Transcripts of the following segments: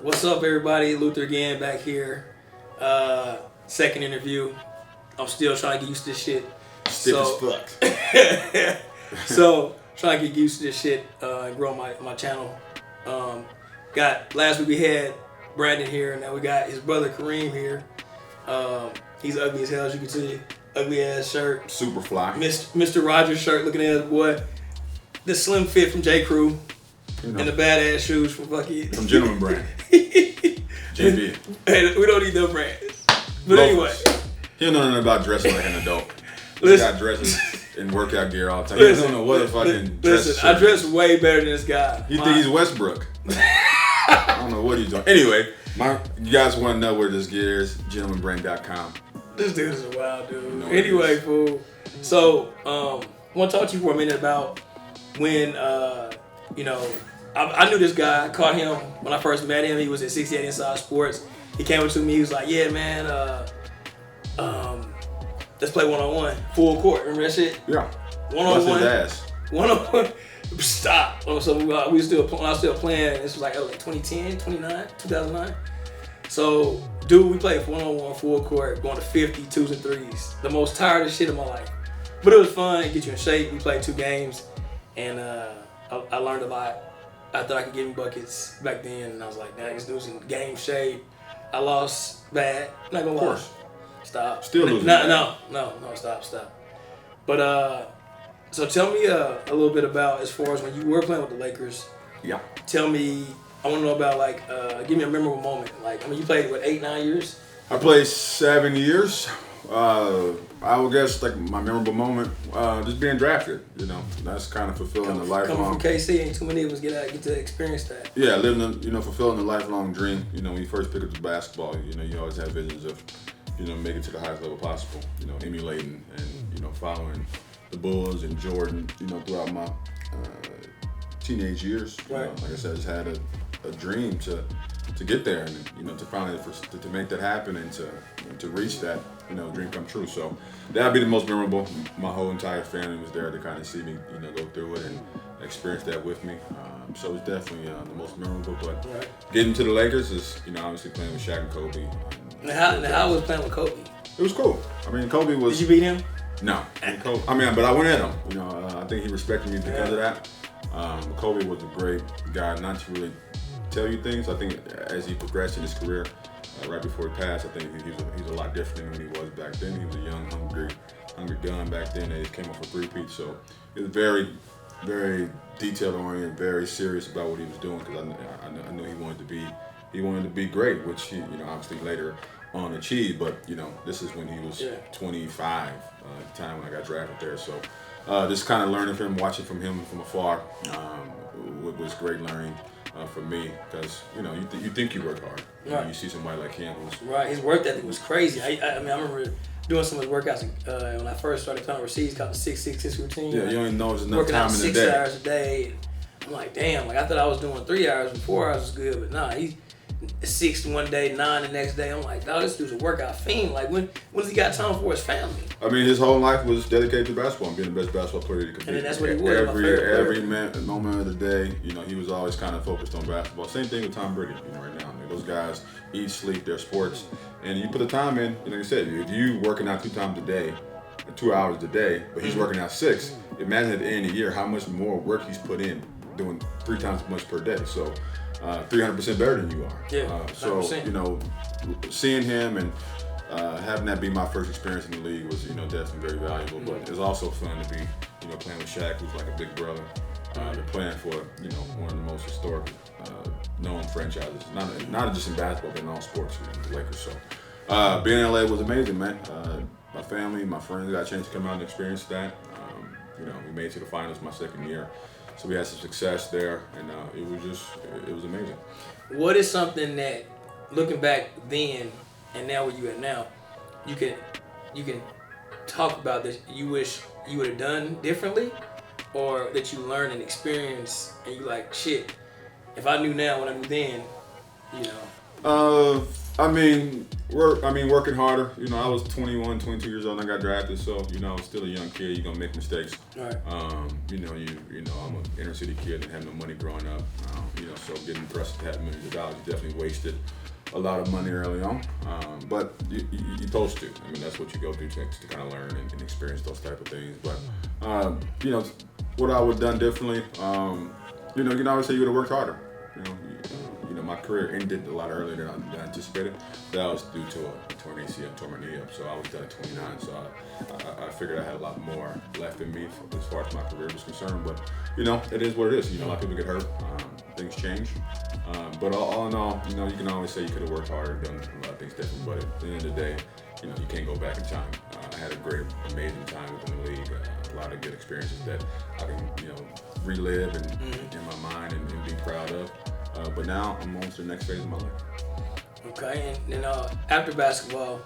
What's up, everybody? Luther again, back here. Second interview. I'm still trying to get used to this shit. Stiff as fuck. So, trying to get used to this shit and grow my channel. Last week we had Brandon here, and now we got his brother Kareem here. He's ugly as hell, as you can see. Ugly ass shirt. Super fly. Mr. Rogers shirt, looking at his boy. The slim fit from J. Crew. And the badass shoes from fucking... From Gentleman Brand. JB. Hey, we don't need no brands. But anyway. He don't know nothing about dressing like an adult. He Listen. got dresses in workout gear all the time. He don't know what a fucking dress Listen, I dress way better than this guy. He think he's Westbrook. I don't know what he's doing. Anyway, you guys want to know where this gear is, gentlemanbrand.com. This dude is a wild dude. No, anyway, fool. So, I want to talk to you for a minute about when, I knew this guy. I caught him when I first met him. He was at 68 Inside Sports. He came up to me. He was like, "Yeah, man, let's play one-on-one, full court. Remember that shit? Yeah. One-on-one. Bust his ass. One-on-one. Stop." So when I was still playing. This was like 2010, 2009. So, dude, we played one-on-one, full court, going to 50, 2s and 3s. The most tired shit of my life. But it was fun. Get you in shape. We played 2 games, and I learned a lot. I thought I could give him buckets back then, and I was like, "Dang, this dude's in game shape." I lost bad. Not gonna lie. Stop. Still losing. No, stop. But so tell me a little bit about, as far as when you were playing with the Lakers. Yeah. Tell me, I want to know about give me a memorable moment. You played what, 8-9 years? I played 7 years. I would guess my memorable moment, just being drafted. That's kind of fulfilling the lifelong. Coming from KC, ain't too many of us get to experience that. Yeah, living, fulfilling the lifelong dream. When you first pick up the basketball, you always have visions of, making it to the highest level possible. Emulating and following the Bulls and Jordan. Throughout my teenage years. Right. Like I said, I just had a dream to get there and to finally to make that happen and to reach that dream come true. So that'd be the most memorable. My whole entire family was there to kind of see me go through it and experience that with me. So it's definitely the most memorable. But getting to the Lakers is obviously playing with Shaq and Kobe. How was playing with Kobe? It was cool. Kobe was. Did you beat him? No. But I went at him. I think he respected me because of that. Kobe was a great guy, not to really tell you things. I think as he progressed in his career, right before he passed, I think he's a lot different than when he was back then. He was a young, hungry gun back then. He came off a three-peat, so he was very, very detail-oriented, very serious about what he was doing. Because I knew he wanted to be great, which he obviously later on achieved. But this is when he was 25 at the time when I got drafted there. So just kind of learning from him, watching from him from afar, was great learning. For me, because you think you work hard. Right. You see somebody like him who's right. His work ethic was crazy. I remember doing some of his workouts when I first started playing overseas, called the 6-6-6 routine. Yeah, you don't even know there's enough working time out in the 6 day. hours a day. I'm like, damn. I thought I was doing 3 hours and 4 hours was good, but nah, he's 6 one day, 9 the next day. I'm like, dog, this dude's a workout fiend. Like, when does he got time for his family? His whole life was dedicated to basketball and being the best basketball player he could be. And that's what he was. Every moment of the day, he was always kind of focused on basketball. Same thing with Tom Brady, right now. Those guys eat, sleep, their sports, and you put the time in. Like I said, if you working out 2 times a day, 2 hours a day, but he's working out 6. Imagine at the end of the year how much more work he's put in, doing 3 times as much per day. So 300% better than you are. Yeah. So seeing him and having that be my first experience in the league was definitely very valuable. But it was also fun to be playing with Shaq, who's like a big brother. They're playing for one of the most historic known franchises, not just in basketball but in all sports, the Lakers. So being in LA was amazing, man. My family, my friends got a chance to come out and experience that. We made it to the finals my second year. So we had some success there, and it was amazing. What is something that, looking back then and now where you at now, you can talk about this you wish you would have done differently, or that you learned and experienced, and you like, shit, if I knew now what I knew then, Working harder. You know, I was 21, 22 years old and I got drafted, so you know, I was still a young kid. You're gonna make mistakes. Right. I'm an inner city kid and had no money growing up. So getting thrust to have millions of dollars, you definitely wasted a lot of money early on. But you're supposed to. I mean, that's what you go through to kind of learn and experience those type of things. But what I would have done differently. You can always say you would have worked harder. My career ended a lot earlier than I anticipated. That was due to a torn ACL, tore my knee up. So I was done at 29. So I figured I had a lot more left in me as far as my career was concerned. But it is what it is. A lot of people get hurt. Things change. But all in all, you can always say you could have worked harder, done a lot of things different. But at the end of the day, you can't go back in time. I had a great, amazing time within the league. A lot of good experiences that I can, relive and in my mind and be proud of. But now I'm on to the next phase of my life. Okay, and after basketball,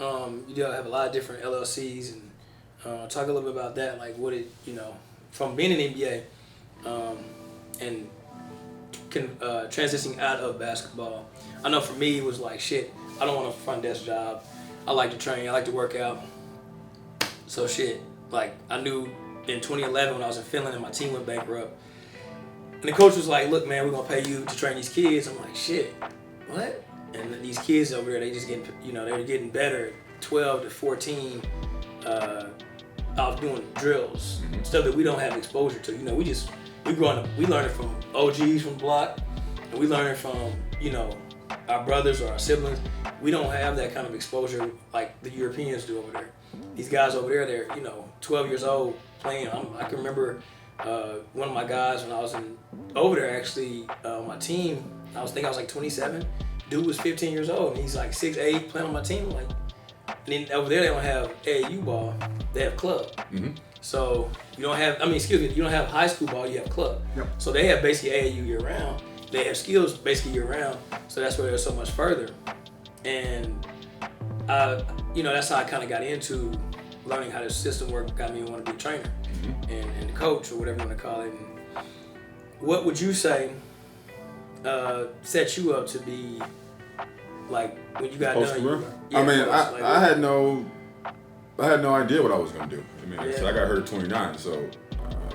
you do have a lot of different LLCs, and talk a little bit about that. Like, what it, from being in the NBA, and transitioning out of basketball. I know for me it was like, shit, I don't want a front desk job. I like to train, I like to work out. So shit, like I knew in 2011 when I was in Finland and my team went bankrupt. And the coach was like, look, man, we're going to pay you to train these kids. I'm like, shit, what? And these kids over there, they just getting, they're getting better at 12 to 14 out doing drills, stuff that we don't have exposure to. We growing up, we learn it from OGs from the block, and we learn it from, our brothers or our siblings. We don't have that kind of exposure like the Europeans do over there. These guys over there, they're, 12 years old playing. I can remember one of my guys when I was over there actually on my team. I was like 27. Dude was 15 years old and he's like 6'8", playing on my team. Like, and then over there they don't have AAU ball, they have club. So you don't have high school ball, you have club. Yep. So they have basically AAU year round. They have skills basically year round. So that's where they're so much further. And that's how I kind of got into learning how the system worked. Got me to want to be a trainer and the coach or whatever you want to call it. And what would you say set you up to be like when you got done? I had no idea what I was gonna do. So I got hurt at 29, so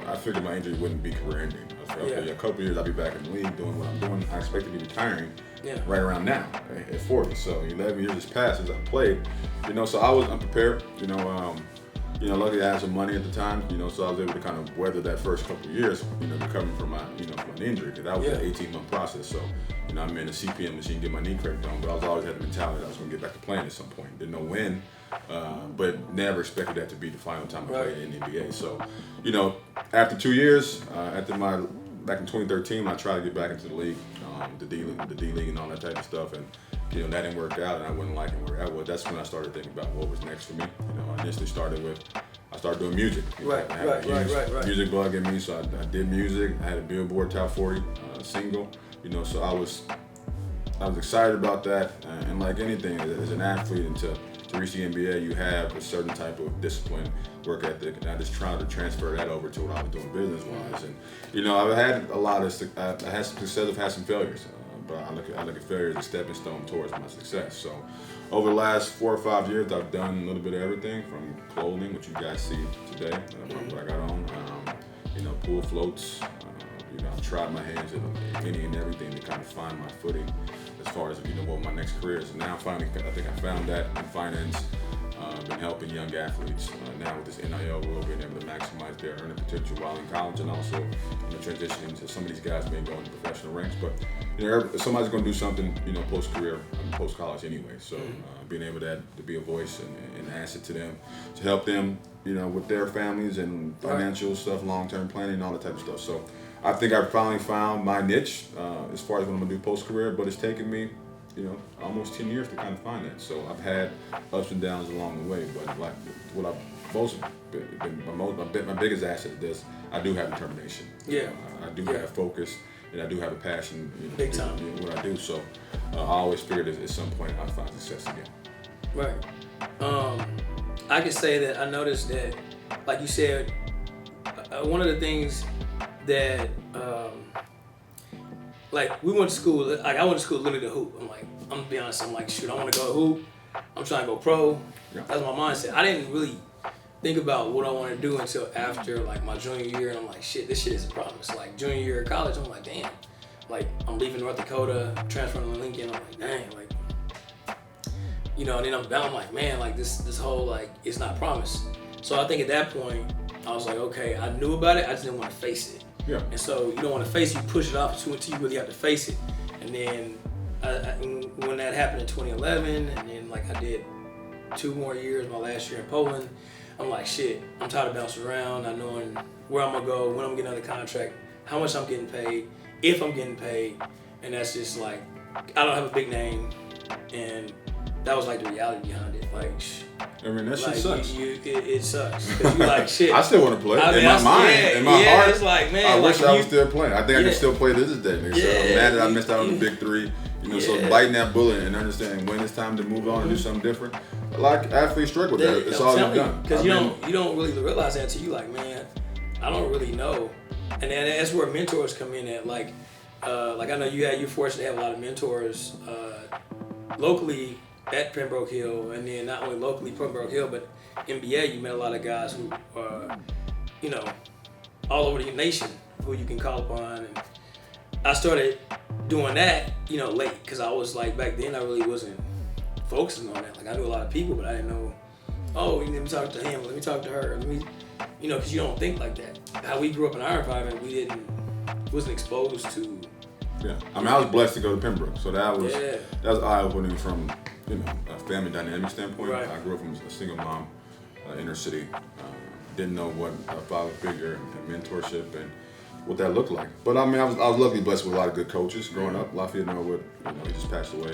I figured my injury wouldn't be career ending. I said, okay, a couple years I'll be back in the league doing what I'm doing. I expect to be retiring right around now at 40. So 11 years has passed since I played. So I was unprepared. Luckily I had some money at the time. So I was able to kind of weather that first couple of years. Recovering from my from an injury. That was an 18-month process. So I'm in a CPM machine, get my knee cracked on. But I was always had the mentality that I was going to get back to playing at some point. Didn't know when. But never expected that to be the final time I played in the NBA. So, after 2 years, back in 2013, when I tried to get back into the league, the D League and all that type of stuff, and that didn't work out, and I wasn't liking where I was. That's when I started thinking about what was next for me. I initially started doing music. Right. Music bug in me, so I did music. I had a Billboard Top 40 single. So I was excited about that, and like anything, as an athlete, and to reach the NBA, you have a certain type of discipline, work ethic, and I just tried to transfer that over to what I was doing business-wise. And I've had I had some success, I've had some failures, but I look at failure as a stepping stone towards my success. So over the last 4 or 5 years, I've done a little bit of everything from clothing, which you guys see today, what I got on, pool floats. I've tried my hands at any and everything to kind of find my footing as far as what my next career is. And now finally, I think I found that in finance. Been helping young athletes now with this NIL rule, being able to maximize their earning potential while in college, and also transitioning to some of these guys may go into professional ranks. But somebody's going to do something post career, post college anyway. So being able to be a voice and an asset to them, to help them with their families and financial stuff, long term planning, and all that type of stuff. So I think I finally found my niche as far as what I'm gonna do post career, but it's taken me, almost 10 years to kind of find that. So I've had ups and downs along the way, but like what I've most been my biggest asset is this: I do have determination. I do have focus, and I do have a passion. Big time. What I do. So I always figured at some point I'd find success again. Right. I can say that I noticed that, like you said, one of the things that like we went to school, like I went to school literally to hoop. I'm like, I'm gonna be honest. I'm like, shoot, I want to go hoop. I'm trying to go pro. Yeah. That's my mindset. I didn't really think about what I want to do until after like my junior year, and I'm like, shit, this shit is a promise. Like junior year of college, I'm like, damn. Like I'm leaving North Dakota, transferring to Lincoln. I'm like, dang, like, you know. And then I'm like, man, like this whole like it's not promised. So I think at that point, I was like, okay, I knew about it. I just didn't want to face it. Yeah. And so you don't want to face it. You push it off until you really have to face it. And then when that happened in 2011, and then like I did 2 more years, my last year in Poland, I'm like, shit, I'm tired of bouncing around, not knowing where I'm gonna go, when I'm getting another contract, how much I'm getting paid, if I'm getting paid. And that's just like, I don't have a big name, and that was like the reality behind it. Like, I mean, that shit like, sucks. It sucks. Cause you like, shit. I still want to play. I mean, in my mind, in my heart, it's like, man, I like, wish I was still playing. I think I can still play to this day. Nigga. So I'm mad that I missed out on the big 3. You know, so biting that bullet and understanding when it's time to move on and do something different. Like athletes struggle with that. It's all you've done. Because you don't really realize that until you like, man, I don't really know. And then that's where mentors come in at. Like I know you're fortunate to have a lot of mentors locally at Pembroke Hill, and then not only locally Pembroke Hill, but NBA. You met a lot of guys who are, you know, all over the nation who you can call upon. And I started doing that, you know, late, because I was like, back then I really wasn't focusing on that. Like I knew a lot of people, but I didn't know, oh, let me talk to him, let me talk to her, let me, you know, because you don't think like that. How we grew up in our environment, we wasn't exposed to. Yeah, I mean, I was blessed to go to Pembroke, so that was eye-opening from, you know, a family dynamic standpoint. Right. I grew up from a single mom, inner city, didn't know what a father figure and mentorship and what that looked like. But I mean, I was luckily blessed with a lot of good coaches growing up. Lafayette Norwood, you know, he just passed away,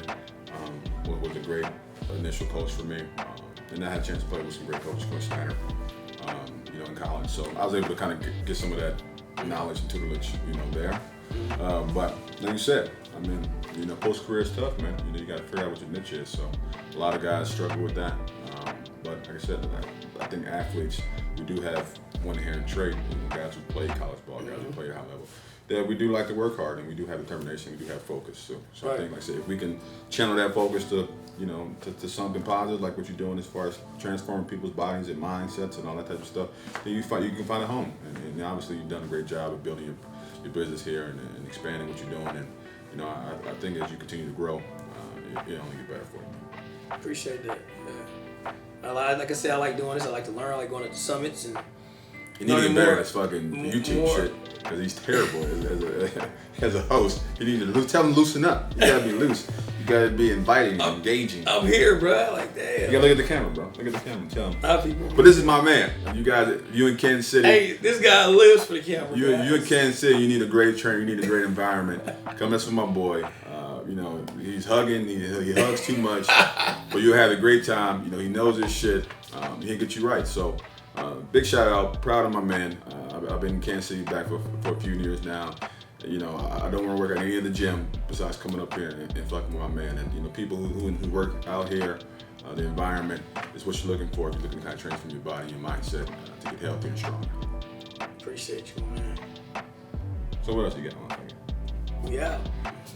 was a great initial coach for me. And I had a chance to play with some great coaches, Coach Snyder, you know, in college. So I was able to kind of get some of that knowledge and tutelage, you know, there. But like you said, I mean, you know, post-career is tough, man. You know, you got to figure out what your niche is. So a lot of guys struggle with that. But like I said, I think athletes, we do have one inherent trait, you know, guys who play college ball, guys who play at high level, that we do like to work hard, and we do have determination, we do have focus. So I think, like I said, if we can channel that focus to, you know, to something positive, like what you're doing as far as transforming people's bodies and mindsets and all that type of stuff, then you can find a home. And obviously you've done a great job of building your business here and expanding what you're doing. And you know, I think as you continue to grow, it'll only get better for you. Appreciate that. Like I said, I like doing this. I like to learn. I like going to summits and. You need to get better at his fucking YouTube shit, because he's terrible as a host. You need to tell him to loosen up. You gotta be loose. You gotta be inviting and engaging. I'm here, bro. Like, damn. You gotta look at the camera, bro. Look at the camera and tell him. Hi, people. But this is my man. You guys, you in Kansas City. Hey, this guy lives for the camera. You in Kansas City. You need a great trainer. You need a great environment. Come mess with my boy. You know, he's hugging. He hugs too much, but you'll have a great time. You know, he knows his shit. He'll get you right. So. Big shout out, proud of my man. I've been in Kansas City back for a few years now. You know, I don't want to work at any of the gym besides coming up here and fucking with my man. And you know, people who work out here, the environment is what you're looking for if you're looking to kind of transform your body and your mindset to get healthy and strong. Appreciate you, man. So what else you got on? Yeah.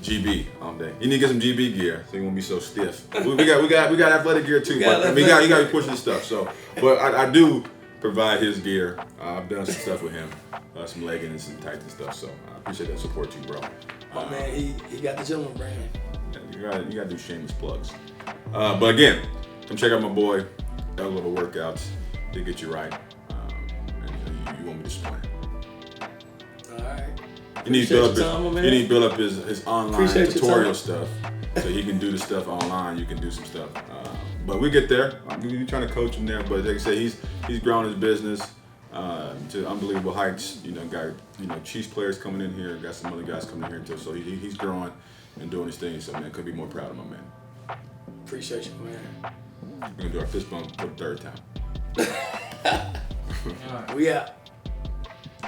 GB all day. You need to get some GB gear so you won't be so stiff. We got athletic gear too, but you got to be pushing stuff. So, but I do provide his gear. I've done some stuff with him, some leggings and tights and stuff. So I appreciate that support too, bro. Oh man, he got the gentleman brand. You gotta do shameless plugs. But again, come check out my boy. That little workouts. They get you right, and you won't be disappointed. All right. You need to build up his online tutorial stuff, so he can do the stuff online. You can do some stuff. But we get there. We're trying to coach him there. But like I say, he's grown his business to unbelievable heights. You know, got Chiefs players coming in here. Got some other guys coming in here too. So he's growing and doing his thing. So man, could be more proud of my man. Appreciate you, man. We're gonna do our fist bump for the 3rd time. We out.